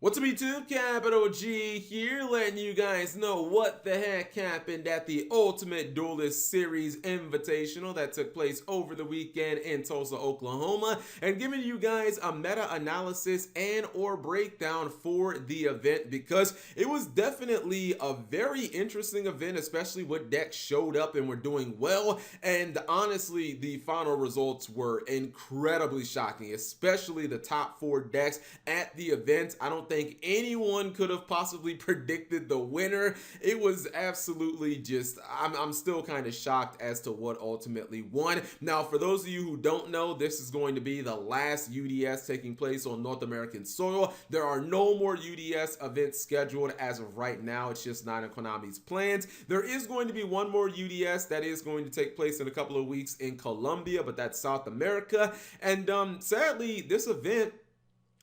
What's up YouTube, Capital G here, letting you guys know what the heck happened at the Ultimate Duelist Series Invitational that took place over the weekend in Tulsa, Oklahoma, and giving you guys a meta-analysis and or breakdown for the event because it was definitely a very interesting event, especially what decks showed up and were doing well, and honestly, the final results were incredibly shocking, especially the top 4 decks at the event. I don't think anyone could have possibly predicted the winner. It was absolutely just, I'm still kind of shocked as to what ultimately won. Now, for those of you who don't know, this is going to be the last UDS taking place on North American soil. There are no more UDS events scheduled as of right now. It's just not in Konami's plans. There is going to be one more UDS that is going to take place in a couple of weeks in Colombia, but that's South America. And sadly, this event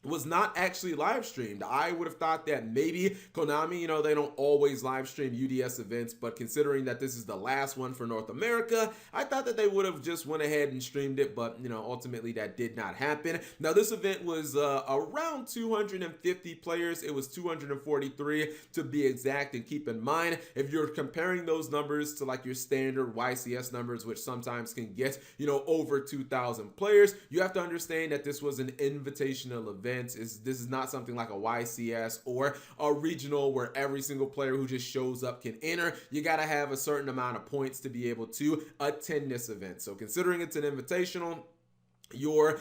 was not actually live streamed. I would have thought that maybe Konami, they don't always live stream UDS events, but considering that this is the last one for North America, I thought that they would have just went ahead and streamed it, but ultimately that did not happen. Now this event was around 250 players. It was 243 to be exact, and keep in mind, if you're comparing those numbers to like your standard YCS numbers, which sometimes can get, over 2,000 players, you have to understand that this was an invitational event. This is not something like a YCS or a regional where every single player who just shows up can enter. You got to have a certain amount of points to be able to attend this event. So considering it's an invitational, your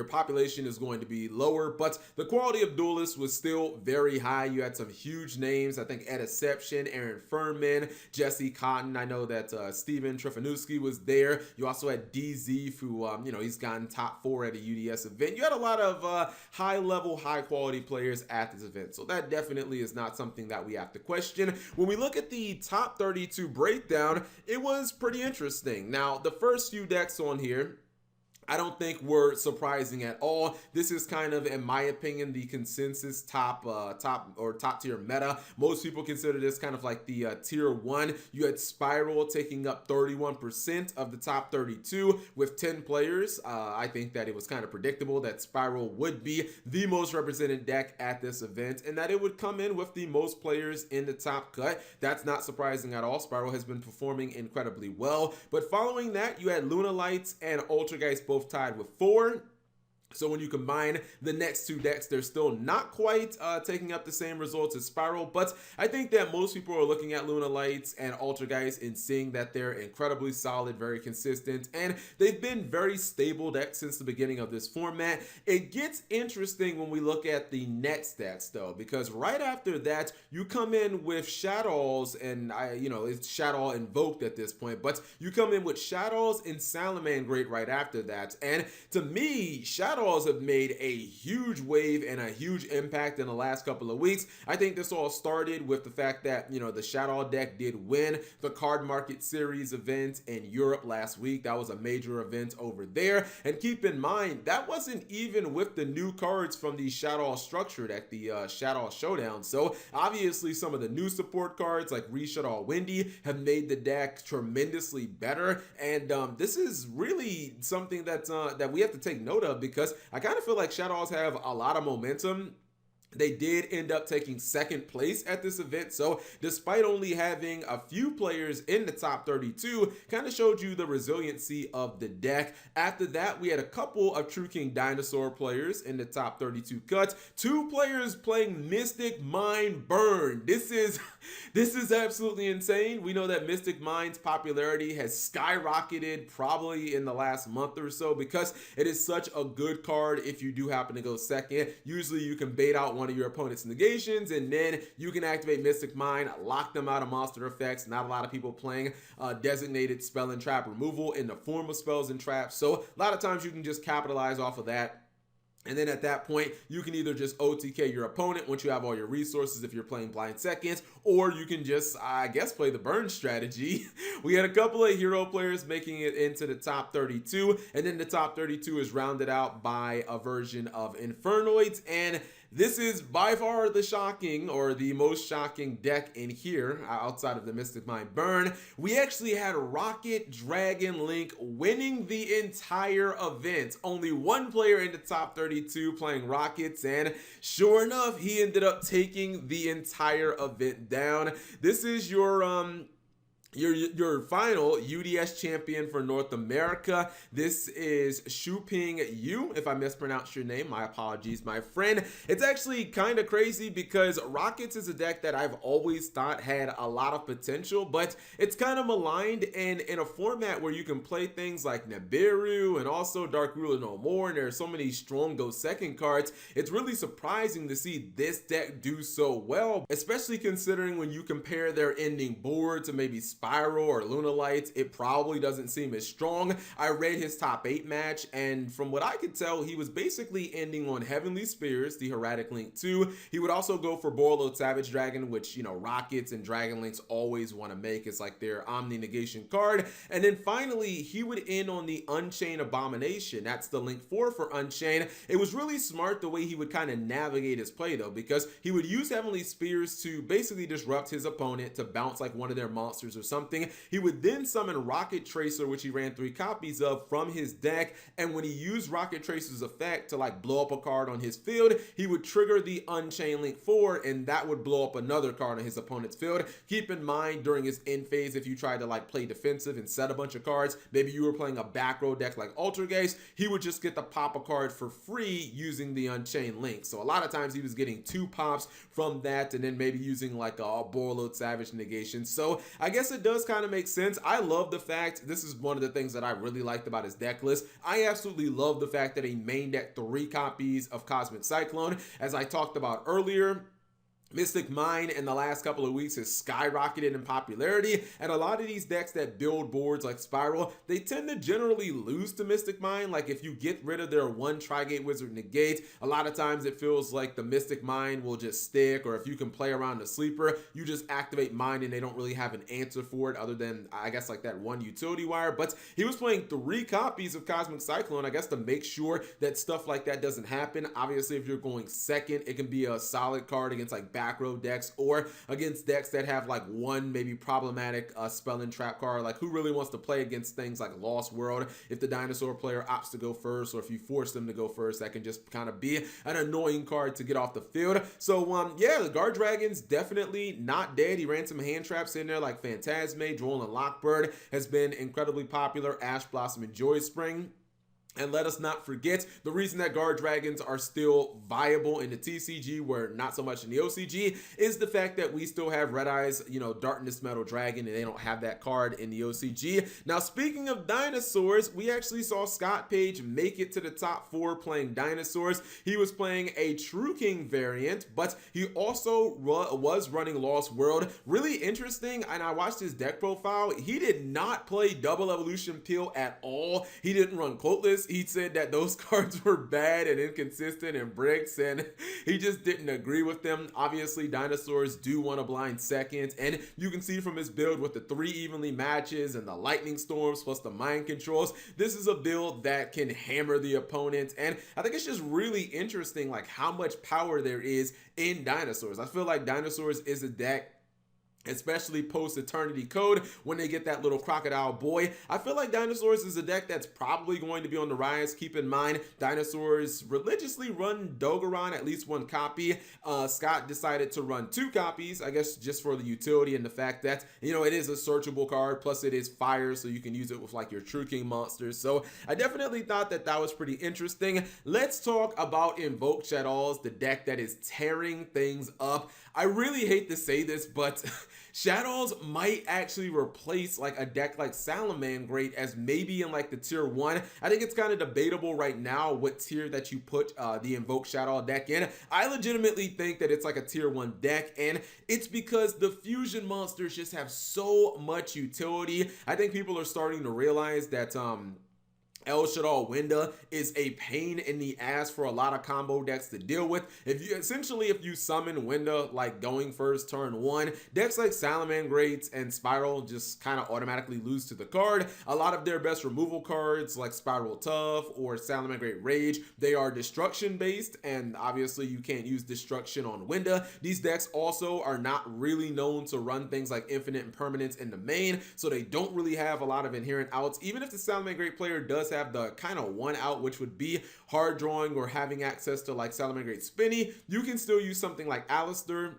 population is going to be lower, but the quality of duelists was still very high. You had some huge names. I think Eddeception, Aaron Furman, Jesse Cotton. I know that Steven Trifanowski was there. You also had DZ, who he's gotten top 4 at a UDS event. You had a lot of high level, high quality players at this event, so that definitely is not something that we have to question. When we look at the top 32 breakdown, it was pretty interesting. Now the first few decks on here I don't think were surprising at all. This is kind of, in my opinion, the consensus top tier meta. Most people consider this kind of like the tier 1. You had Spiral taking up 31% of the top 32 with 10 players. I think that it was kind of predictable that Spiral would be the most represented deck at this event and that it would come in with the most players in the top cut. That's not surprising at all. Spiral has been performing incredibly well. But following that, you had Luna Lights and Ultrageist both tied with 4. So when you combine the next 2 decks, they're still not quite taking up the same results as Spiral, but I think that most people are looking at Luna Lights and Ultrageist and seeing that they're incredibly solid, very consistent, and they've been very stable decks since the beginning of this format. It gets interesting when we look at the next decks though, because right after that, you come in with Shaddolls, and it's Shaddoll Invoked at this point, but you come in with Shaddolls and Salamangreat right after that, and to me, Shaddoll have made a huge wave and a huge impact in the last couple of weeks. I think this all started with the fact that, the Shaddoll deck did win the Card Market Series event in Europe last week. That was a major event over there. And keep in mind, that wasn't even with the new cards from the Shaddoll structure deck, the Shaddoll Showdown. So obviously some of the new support cards like Shaddoll Windy have made the deck tremendously better. And this is really something that we have to take note of, because I kind of feel like Shaddolls have a lot of momentum. They did end up taking 2nd place at this event, so despite only having a few players in the top 32, kind of showed you the resiliency of the deck. After that, we had a couple of True King Dinosaur players in the top 32 cuts. 2 players playing Mystic Mind Burn. This is absolutely insane. We know that Mystic Mind's popularity has skyrocketed probably in the last month or so because it is such a good card if you do happen to go 2nd. Usually you can bait out one of your opponent's negations, and then you can activate Mystic Mind, lock them out of monster effects. Not a lot of people playing designated spell and trap removal in the form of spells and traps, so a lot of times you can just capitalize off of that. And then at that point, you can either just OTK your opponent once you have all your resources if you're playing blind seconds, or you can just, I guess, play the burn strategy. We had a couple of hero players making it into the top 32, and then the top 32 is rounded out by a version of Infernoids, and This is by far the shocking or the most shocking deck in here outside of the Mystic Mind Burn. We actually had Rocket Dragon Link winning the entire event. Only one player in the top 32 playing Rockets, and sure enough, he ended up taking the entire event down. This is your final UDS champion for North America. This is Shuping Yu. If I mispronounced your name, my apologies, my friend. It's actually kind of crazy because Rockets is a deck that I've always thought had a lot of potential, but it's kind of maligned, and in a format where you can play things like Nibiru and also Dark Ruler No More, and there are so many strong Go Second cards, it's really surprising to see this deck do so well, especially considering when you compare their ending board to maybe Spiral or Lunalights, it probably doesn't seem as strong. I read his top 8 match, and from what I could tell, he was basically ending on Heavenly Spears, the Heraldic Link 2. He would also go for Borreload Savage Dragon, which, you know, Rockets and Dragon Links always want to make. It's like their Omni Negation card. And then finally, he would end on the Unchained Abomination. That's the Link 4 for Unchained. It was really smart the way he would kind of navigate his play, though, because he would use Heavenly Spears to basically disrupt his opponent to bounce like one of their monsters or something. He would then summon Rocket Tracer, which he ran 3 copies of, from his deck, and when he used Rocket Tracer's effect to like blow up a card on his field, he would trigger the Unchained Link 4, and that would blow up another card on his opponent's field. Keep in mind, during his end phase, if you tried to like play defensive and set a bunch of cards, maybe you were playing a back row deck like Altergeist, he would just get to pop a card for free using the Unchained Link. So a lot of times he was getting 2 pops from that, and then maybe using like a Borreload Savage negation. So I guess it does kind of make sense. I love the fact, this is one of the things that I really liked about his deck list. I absolutely love the fact that he main decked 3 copies of Cosmic Cyclone. As I talked about earlier, Mystic Mind in the last couple of weeks has skyrocketed in popularity, and a lot of these decks that build boards like Spiral, they tend to generally lose to Mystic Mind. Like if you get rid of their 1 Tri-Gate Wizard negate, a lot of times it feels like the Mystic Mind will just stick, or if you can play around the sleeper, you just activate Mind and they don't really have an answer for it other than, I guess, like that 1 utility wire. But he was playing 3 copies of Cosmic Cyclone, I guess, to make sure that stuff like that doesn't happen. Obviously, if you're going second, it can be a solid card against like back row decks or against decks that have like 1 maybe problematic spell and trap card. Like who really wants to play against things like Lost World if the dinosaur player opts to go first, or if you force them to go first, that can just kind of be an annoying card to get off the field. So yeah, the Guard Dragon's definitely not dead. He ran some hand traps in there like Phantasme, Droll, and Lockbird has been incredibly popular, Ash Blossom and Joy Spring. And let us not forget, the reason that Guard Dragons are still viable in the TCG, where not so much in the OCG, is the fact that we still have Red Eyes, you know, Darkness Metal Dragon, and they don't have that card in the OCG. Now, speaking of Dinosaurs, we actually saw Scott Page make it to the top 4 playing Dinosaurs. He was playing a True King variant, but he also was running Lost World. Really interesting, and I watched his deck profile. He did not play Double Evolution Peel at all. He didn't run Quoteless. He said that those cards were bad and inconsistent and bricks, and he just didn't agree with them. Obviously, Dinosaurs do want a blind second, and you can see from his build with the 3 evenly matches and the Lightning Storms plus the Mind Controls, this is a build that can hammer the opponent. And I think it's just really interesting like how much power there is in Dinosaurs. I feel like Dinosaurs is a deck, especially post Eternity Code, when they get that little crocodile boy. I feel like Dinosaurs is a deck that's probably going to be on the rise. Keep in mind, Dinosaurs religiously run Dogoran, at least 1 copy. Scott decided to run 2 copies, I guess just for the utility and the fact that, you know, it is a searchable card, plus it is fire, so you can use it with like your True King monsters. So I definitely thought that that was pretty interesting. Let's talk about Invoked Shaddolls, the deck that is tearing things up. I really hate to say this, but Shaddolls might actually replace like a deck like Salamangreat as maybe in like the tier 1. I think it's kind of debatable right now what tier that you put the Invoked Shaddoll deck in. I legitimately think that it's like a tier 1 deck, and it's because the fusion monsters just have so much utility. I think people are starting to realize that El Shaddoll Winda is a pain in the ass for a lot of combo decks to deal with. If you summon Winda like going first turn one, decks like Salamangreat and Spiral just kind of automatically lose to the card. A lot of their best removal cards like Spiral Tough or Salamangreat Rage, they are destruction based, and obviously you can't use destruction on Winda. These decks also are not really known to run things like Infinite Impermanence in the main, so they don't really have a lot of inherent outs. Even if the Salamangreat player does have the kind of one out, which would be hard drawing or having access to like Salamangreat Spinny, you can still use something like Alistair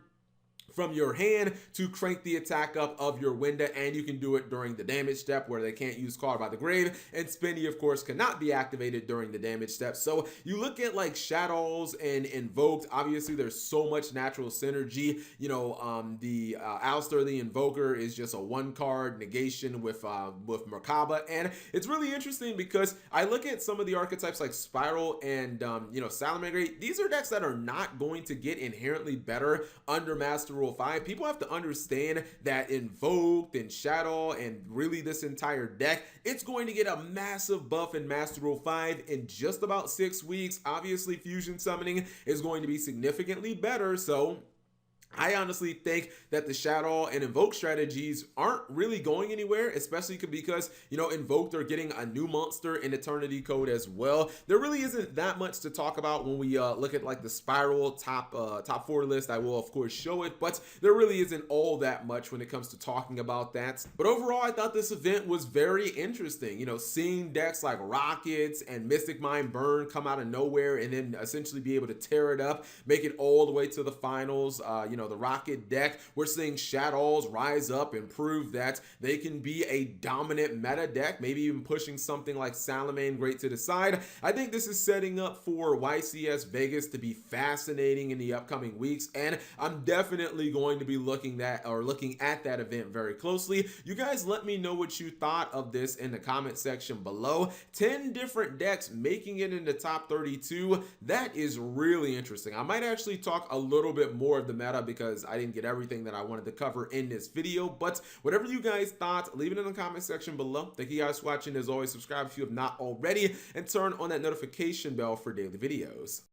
from your hand to crank the attack up of your Winda, and you can do it during the damage step where they can't use Call by the Grave, and Spinny of course cannot be activated during the damage step. So you look at like Shaddolls and Invoked, obviously there's so much natural synergy. You know, the Alistair the Invoker is just a one card negation with Merkaba, and it's really interesting because I look at some of the archetypes like Spiral and you know, Salamangreat. These are decks that are not going to get inherently better under Master Rule 5. People have to understand that Invoked and Shaddoll and really this entire deck, it's going to get a massive buff in Master Rule 5 in just about 6 weeks. Obviously, Fusion Summoning is going to be significantly better, so I honestly think that the Shaddoll and Invoke strategies aren't really going anywhere, especially because, you know, Invoked are getting a new monster in Eternity Code as well. There really isn't that much to talk about when we look at like the Spiral top 4 list. I will of course show it, but there really isn't all that much when it comes to talking about that. But overall, I thought this event was very interesting. You know, seeing decks like Rokkets and Mystic Mind Burn come out of nowhere and then essentially be able to tear it up, make it all the way to the finals. You know, the Rocket deck, we're seeing Shaddolls rise up and prove that they can be a dominant meta deck, maybe even pushing something like Salamangreat to the side. I think this is setting up for YCS Vegas to be fascinating in the upcoming weeks, and I'm definitely going to be looking at that event very closely. You guys let me know what you thought of this in the comment section below. 10 different decks making it in the top 32. That is really interesting. I might actually talk a little bit more of the meta because I didn't get everything that I wanted to cover in this video. But whatever you guys thought, leave it in the comment section below. Thank you guys for watching. As always, subscribe if you have not already, and turn on that notification bell for daily videos.